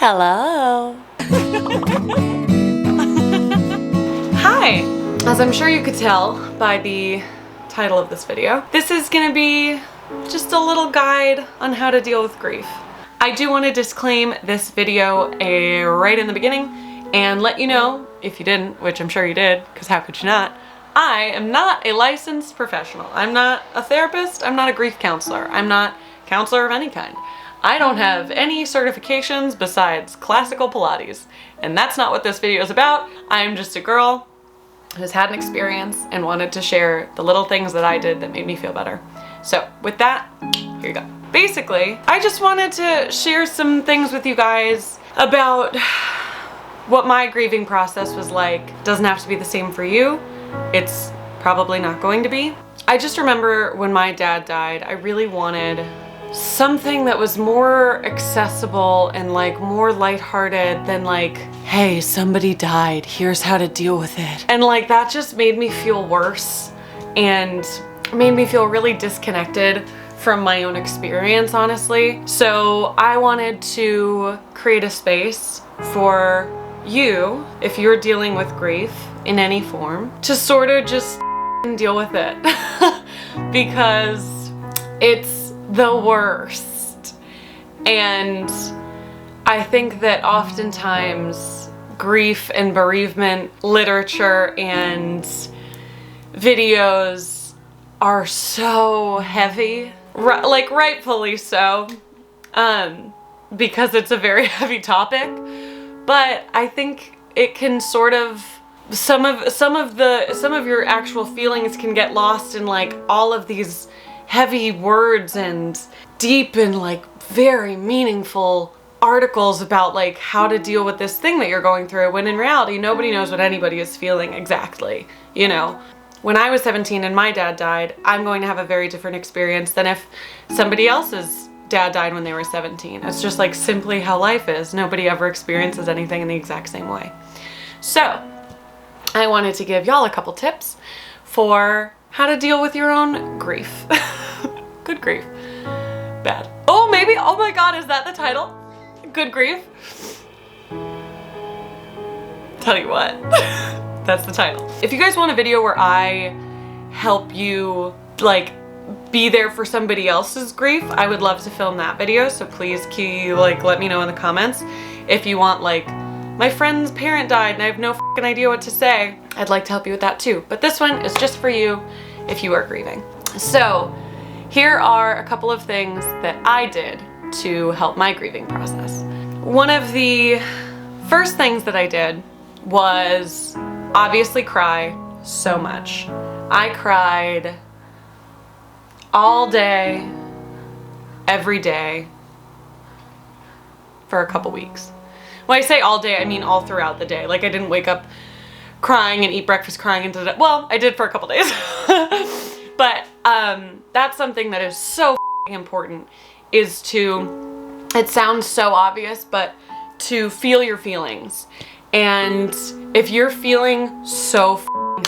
Hello. Hi. As I'm sure you could tell by the title of this video, this is gonna be just a little guide on how to deal with grief. I do want to disclaim this video right in the beginning and let you know, if you didn't, which I'm sure you did, because how could you not, I am not a licensed professional. I'm not a therapist, I'm not a grief counselor, I'm not a counselor of any kind. I don't have any certifications besides classical Pilates, and that's not what this video is about. I'm just a girl who's had an experience and wanted to share the little things that I did that made me feel better. So with that, here you go. Basically, I just wanted to share some things with you guys about what my grieving process was like. Doesn't have to be the same for you. It's probably not going to be. I just remember when my dad died, I really wanted something that was more accessible and like more lighthearted than like, hey, somebody died, here's how to deal with it. And like that just made me feel worse and made me feel really disconnected from my own experience, honestly. So I wanted to create a space for you, if you're dealing with grief in any form, to sort of just deal with it because it's the worst. And I think that oftentimes grief and bereavement literature and videos are so heavy, like rightfully so, because it's a very heavy topic. But I think it can sort of, some of your actual feelings can get lost in like all of these heavy words and deep and like very meaningful articles about like how to deal with this thing that you're going through, when in reality nobody knows what anybody is feeling exactly, you know. When I was 17 and my dad died, I'm going to have a very different experience than if somebody else's dad died when they were 17. It's just like simply how life is. Nobody ever experiences anything in the exact same way. So I wanted to give y'all a couple tips for how to deal with your own grief. Good grief. Bad. Oh, maybe, oh my God, is that the title? Good grief? Tell you what, that's the title. If you guys want a video where I help you like be there for somebody else's grief, I would love to film that video. So please let me know in the comments. If you want like, my friend's parent died and I have no fucking idea what to say, I'd like to help you with that too. But this one is just for you if you are grieving. So here are a couple of things that I did to help my grieving process. One of the first things that I did was obviously cry so much. I cried all day, every day, for a couple weeks. When I say all day, I mean all throughout the day. Like I didn't wake up crying and eat breakfast crying into the, well, I did for a couple days. But that's something that is so important, is to, it sounds so obvious, but to feel your feelings. And if you're feeling so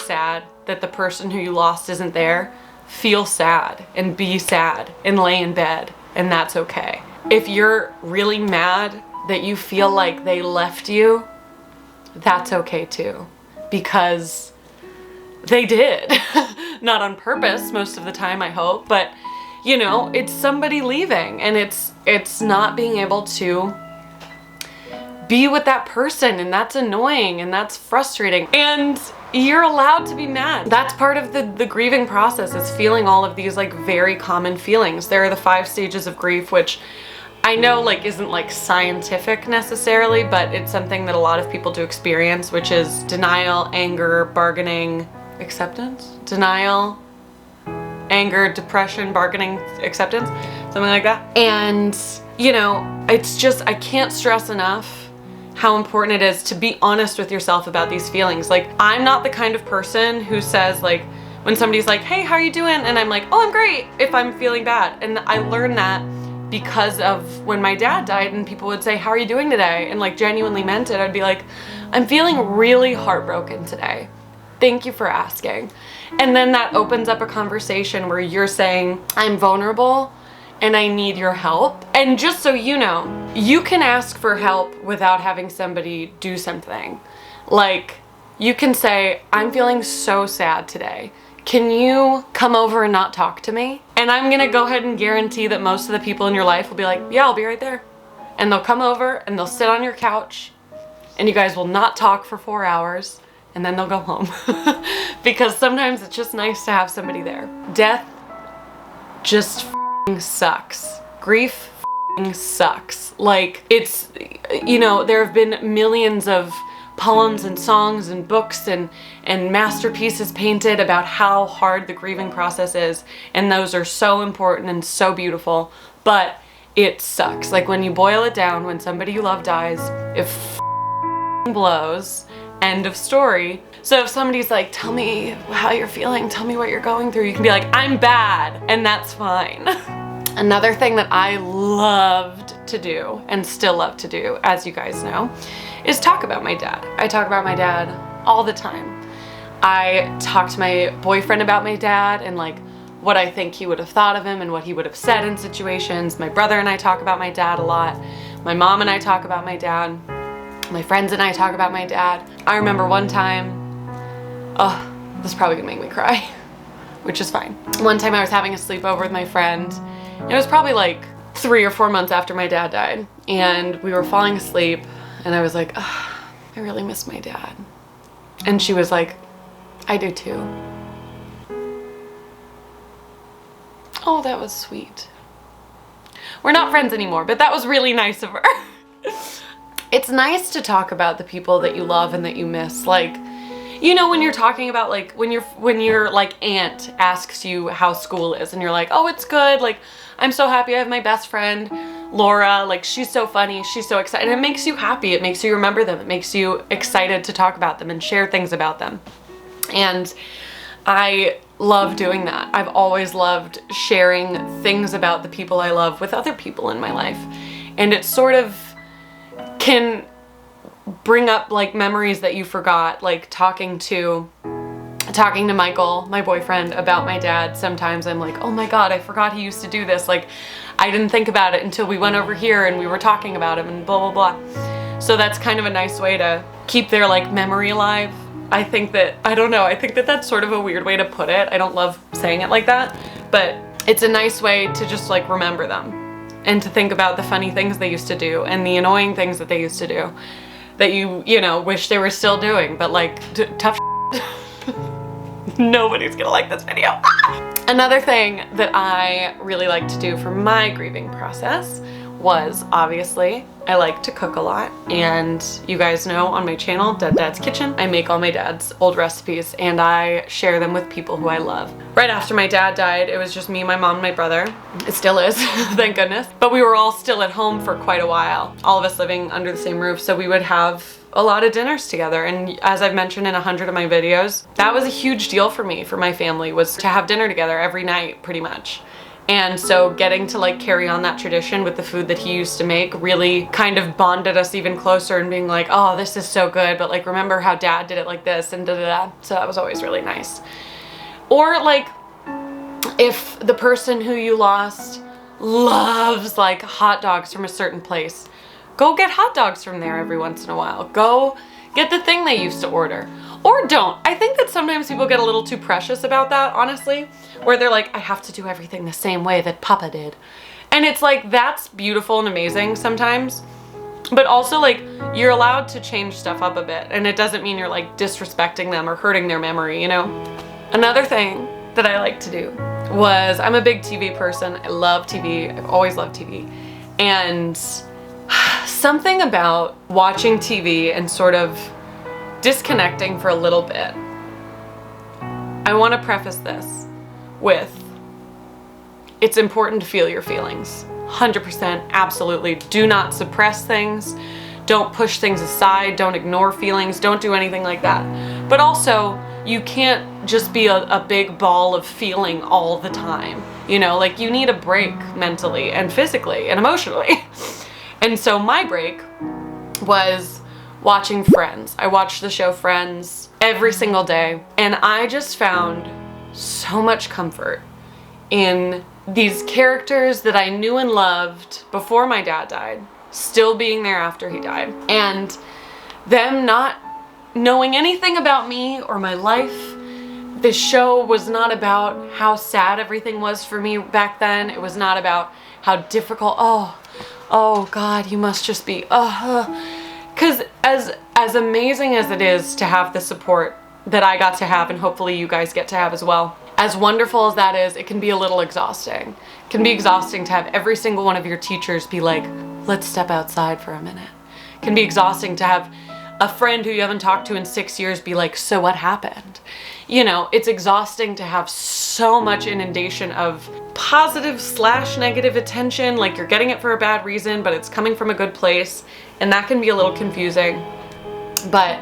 sad that the person who you lost isn't there, feel sad and be sad and lay in bed, and that's okay. If you're really mad that you feel like they left you, that's okay too, because they did. Not on purpose most of the time, I hope, but you know, it's somebody leaving, and it's not being able to be with that person, and that's annoying and that's frustrating, and you're allowed to be mad. That's part of the grieving process, is feeling all of these like very common feelings. There are the 5 stages of grief, which I know like isn't like scientific necessarily, but it's something that a lot of people do experience, which is denial, anger, bargaining, acceptance, denial, anger, depression, bargaining, acceptance, something like that. And you know, it's just, I can't stress enough how important it is to be honest with yourself about these feelings. Like, I'm not the kind of person who says like, when somebody's like, hey, how are you doing? And I'm like, oh, I'm great, if I'm feeling bad. And I learned that because of when my dad died and people would say, how are you doing today? And like genuinely meant it. I'd be like, I'm feeling really heartbroken today. Thank you for asking. And then that opens up a conversation where you're saying, I'm vulnerable and I need your help. And just so you know, you can ask for help without having somebody do something. Like, you can say, I'm feeling so sad today. Can you come over and not talk to me? And I'm gonna go ahead and guarantee that most of the people in your life will be like, yeah, I'll be right there. And they'll come over and they'll sit on your couch and you guys will not talk for 4 hours and then they'll go home. Because sometimes it's just nice to have somebody there. Death just sucks. Grief sucks. Like, it's, you know, there have been millions of poems and songs and books and masterpieces painted about how hard the grieving process is, and those are so important and so beautiful, but it sucks. Like, when you boil it down, when somebody you love dies, it blows. End of story. So if somebody's like, tell me how you're feeling, tell me what you're going through, you can be like, I'm bad, and that's fine. Another thing that I loved to do, and still love to do, as you guys know, is talk about my dad. I talk about my dad all the time. I talk to my boyfriend about my dad and like what I think he would have thought of him and what he would have said in situations. My brother and I talk about my dad a lot. My mom and I talk about my dad. My friends and I talk about my dad. I remember one time, oh, this is probably gonna make me cry, which is fine. One time I was having a sleepover with my friend. It was probably like 3 or 4 months after my dad died, and we were falling asleep, and I was like, oh, I really miss my dad. And she was like, I do too. Oh, that was sweet. We're not friends anymore, but that was really nice of her. It's nice to talk about the people that you love and that you miss. Like, you know, when you're talking about, like, when your like aunt asks you how school is and you're like, oh, it's good. Like, I'm so happy I have my best friend, Laura. Like, she's so funny. She's so excited. It makes you happy. It makes you remember them. It makes you excited to talk about them and share things about them. And I love doing that. I've always loved sharing things about the people I love with other people in my life. And it sort of can bring up like memories that you forgot, like talking to Michael, my boyfriend, about my dad. Sometimes I'm like, oh my God, I forgot he used to do this. Like, I didn't think about it until we went over here and we were talking about him and blah, blah, blah. So that's kind of a nice way to keep their like memory alive. I think that, I don't know, I think that that's sort of a weird way to put it. I don't love saying it like that, but it's a nice way to just like remember them and to think about the funny things they used to do and the annoying things that they used to do that you know, wish they were still doing, but like tough Nobody's gonna like this video. Another thing that I really like to do for my grieving process was, obviously, I like to cook a lot, and you guys know on my channel, Dead Dad's Kitchen, I make all my dad's old recipes and I share them with people who I love. Right after my dad died, it was just me, my mom, and my brother. It still is, thank goodness. But we were all still at home for quite a while, all of us living under the same roof, so we would have a lot of dinners together. And as I've mentioned in 100 of my videos, that was a huge deal for me, for my family, was to have dinner together every night, pretty much. And so getting to like carry on that tradition with the food that he used to make really kind of bonded us even closer, and being like, oh, this is so good, but like, remember how dad did it like this, and da-da-da. So that was always really nice. Or like, if the person who you lost loves like hot dogs from a certain place, go get hot dogs from there every once in a while. Go get the thing they used to order. Or don't. I think that sometimes people get a little too precious about that, honestly, where they're like, I have to do everything the same way that Papa did. And it's like, that's beautiful and amazing sometimes, but also like, you're allowed to change stuff up a bit, and it doesn't mean you're like disrespecting them or hurting their memory, you know? Another thing that I like to do was, I'm a big TV person. I love TV. I've always loved TV. And something about watching TV and sort of disconnecting for a little bit. I want to preface this with, it's important to feel your feelings. 100%, absolutely. Do not suppress things. Don't push things aside. Don't ignore feelings. Don't do anything like that. But also, you can't just be a big ball of feeling all the time. You know, like, you need a break mentally and physically and emotionally. And so my break was watching Friends. I watched the show Friends every single day, and I just found so much comfort in these characters that I knew and loved before my dad died, still being there after he died, and them not knowing anything about me or my life. This show was not about how sad everything was for me back then. It was not about how difficult, oh God, you must just be, because as amazing as it is to have the support that I got to have, and hopefully you guys get to have as well, as wonderful as that is, it can be a little exhausting. It can be exhausting to have every single one of your teachers be like, let's step outside for a minute. It can be exhausting to have a friend who you haven't talked to in 6 years be like, so what happened? You know, it's exhausting to have so much inundation of positive / negative attention, like you're getting it for a bad reason, but it's coming from a good place, and that can be a little confusing. But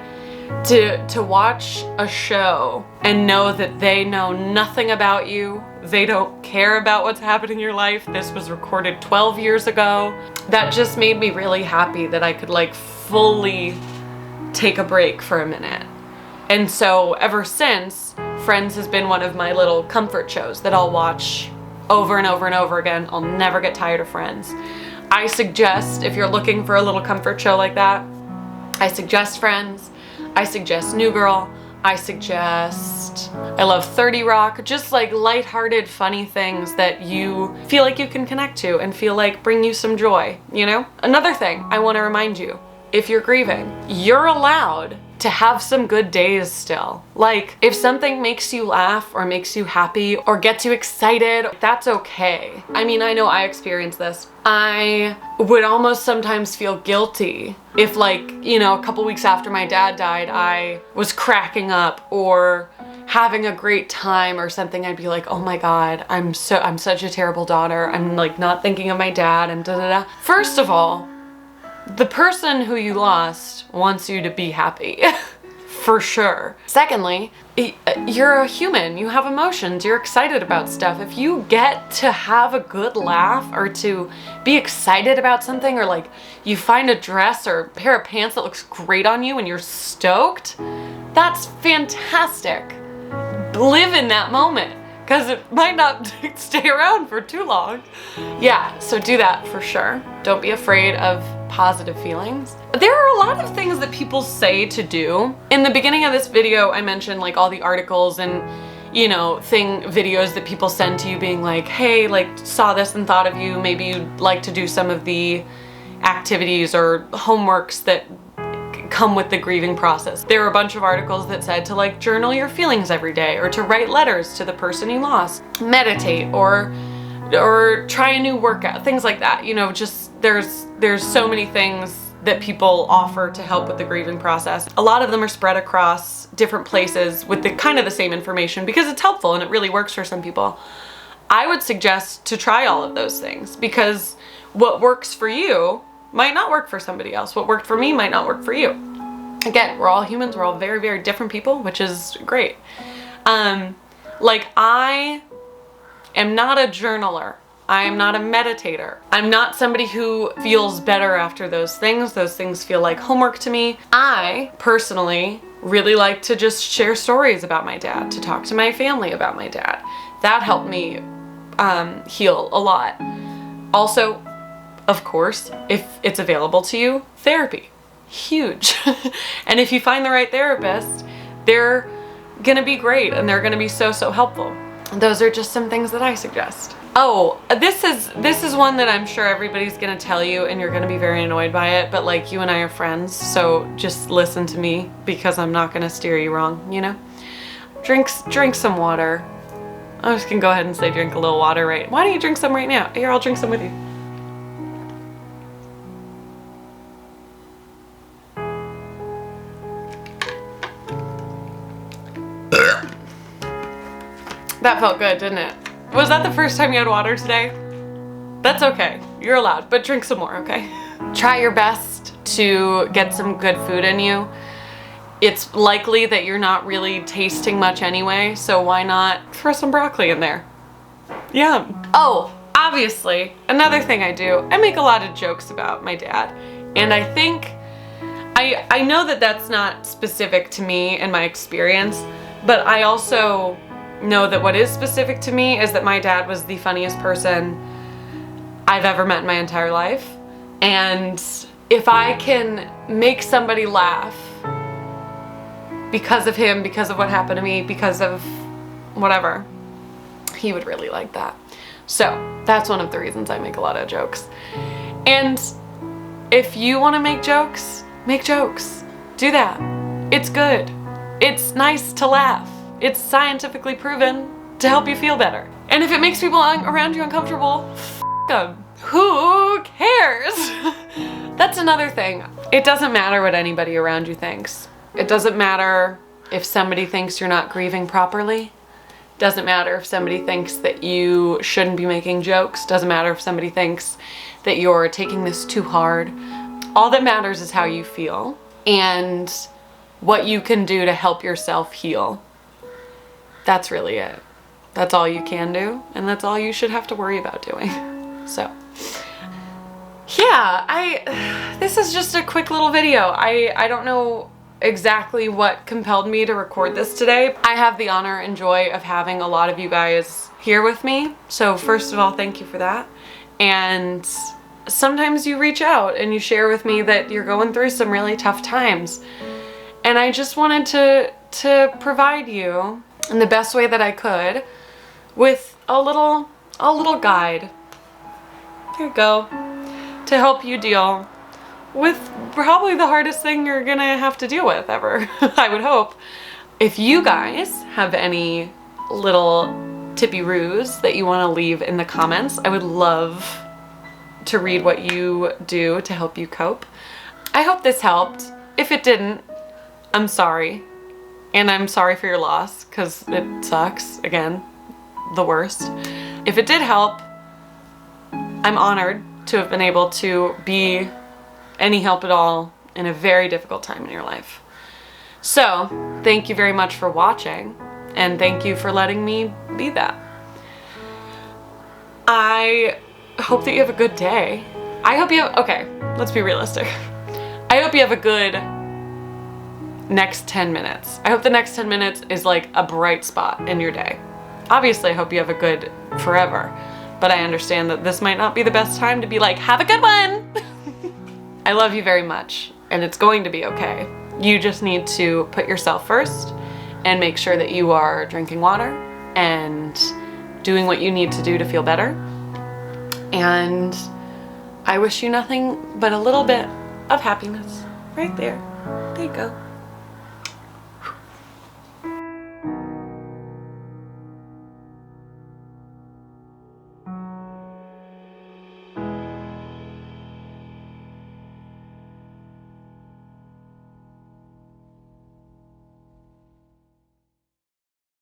to watch a show and know that they know nothing about you, they don't care about what's happening in your life, this was recorded 12 years ago, that just made me really happy that I could like fully take a break for a minute. And so ever since, Friends has been one of my little comfort shows that I'll watch over and over and over again. I'll never get tired of Friends. I suggest, if you're looking for a little comfort show like that, I suggest Friends. I suggest New Girl. I love 30 Rock, just like lighthearted, funny things that you feel like you can connect to and feel like bring you some joy, you know? Another thing I want to remind you, if you're grieving, you're allowed to have some good days still. Like, if something makes you laugh or makes you happy or gets you excited, that's okay. I mean, I know I experienced this. I would almost sometimes feel guilty if, like, you know, a couple weeks after my dad died, I was cracking up or having a great time or something. I'd be like, oh my God, I'm such a terrible daughter. I'm like not thinking of my dad and da-da-da. First of all, the person who you lost wants you to be happy, for sure. Secondly, you're a human, you have emotions, you're excited about stuff. If you get to have a good laugh or to be excited about something, or like you find a dress or a pair of pants that looks great on you and you're stoked, that's fantastic. Live in that moment, because it might not stay around for too long. Yeah, so do that for sure. Don't be afraid of positive feelings. There are a lot of things that people say to do. In the beginning of this video, I mentioned like all the articles and, you know, videos that people send to you being like, hey, like saw this and thought of you. Maybe you'd like to do some of the activities or homeworks that come with the grieving process. There were a bunch of articles that said to like journal your feelings every day, or to write letters to the person you lost, meditate, or try a new workout, things like that. You know, just there's so many things that people offer to help with the grieving process. A lot of them are spread across different places with the kind of the same information because it's helpful and it really works for some people. I would suggest to try all of those things, because what works for you might not work for somebody else. What worked for me might not work for you. Again, we're all humans, we're all very, very different people, which is great. Like, I am not a journaler. I am not a meditator. I'm not somebody who feels better after those things. Those things feel like homework to me. I personally really like to just share stories about my dad, to talk to my family about my dad. That helped me heal a lot. Also, of course, if it's available to you, therapy. Huge. And if you find the right therapist, they're gonna be great and they're gonna be so, so helpful. Those are just some things that I suggest. Oh, this is one that I'm sure everybody's gonna tell you and you're gonna be very annoyed by it, but like, you and I are friends, so just listen to me because I'm not gonna steer you wrong, you know? Drink some water. I'm just gonna go ahead and say drink a little water, right? Why don't you drink some right now? Here, I'll drink some with you. That felt good, didn't it? Was that the first time you had water today? That's okay, you're allowed, but drink some more, okay? Try your best to get some good food in you. It's likely that you're not really tasting much anyway, so why not throw some broccoli in there? Yum. Oh, obviously, another thing I do, I make a lot of jokes about my dad, and I think, I know that that's not specific to me and my experience, but I also know that what is specific to me is that my dad was the funniest person I've ever met in my entire life. And if I can make somebody laugh because of him, because of what happened to me, because of whatever, he would really like that. So that's one of the reasons I make a lot of jokes. And if you want to make jokes, make jokes. Do that. It's good. It's nice to laugh. It's scientifically proven to help you feel better. And if it makes people around you uncomfortable, f*** them. Who cares? That's another thing. It doesn't matter what anybody around you thinks. It doesn't matter if somebody thinks you're not grieving properly. Doesn't matter if somebody thinks that you shouldn't be making jokes. Doesn't matter if somebody thinks that you're taking this too hard. All that matters is how you feel and what you can do to help yourself heal. That's really it. That's all you can do, and that's all you should have to worry about doing. So, yeah, this is just a quick little video. I don't know exactly what compelled me to record this today. I have the honor and joy of having a lot of you guys here with me. So first of all, thank you for that. And sometimes you reach out and you share with me that you're going through some really tough times. And I just wanted to provide you in the best way that I could with a little guide. Here you go. To help you deal with probably the hardest thing you're gonna have to deal with ever, I would hope. If you guys have any little tippy-roos that you wanna leave in the comments, I would love to read what you do to help you cope. I hope this helped. If it didn't, I'm sorry. And I'm sorry for your loss, because it sucks. Again, the worst. If it did help, I'm honored to have been able to be any help at all in a very difficult time in your life. So, thank you very much for watching, and thank you for letting me be that. I hope that you have a good day. Okay, let's be realistic. I hope you have a good next 10 minutes. I hope the next 10 minutes is like a bright spot in your day. Obviously, I hope you have a good forever, but I understand that this might not be the best time to be like, have a good one! I love you very much, and it's going to be okay. You just need to put yourself first and make sure that you are drinking water and doing what you need to do to feel better. And I wish you nothing but a little bit of happiness right there. There you go.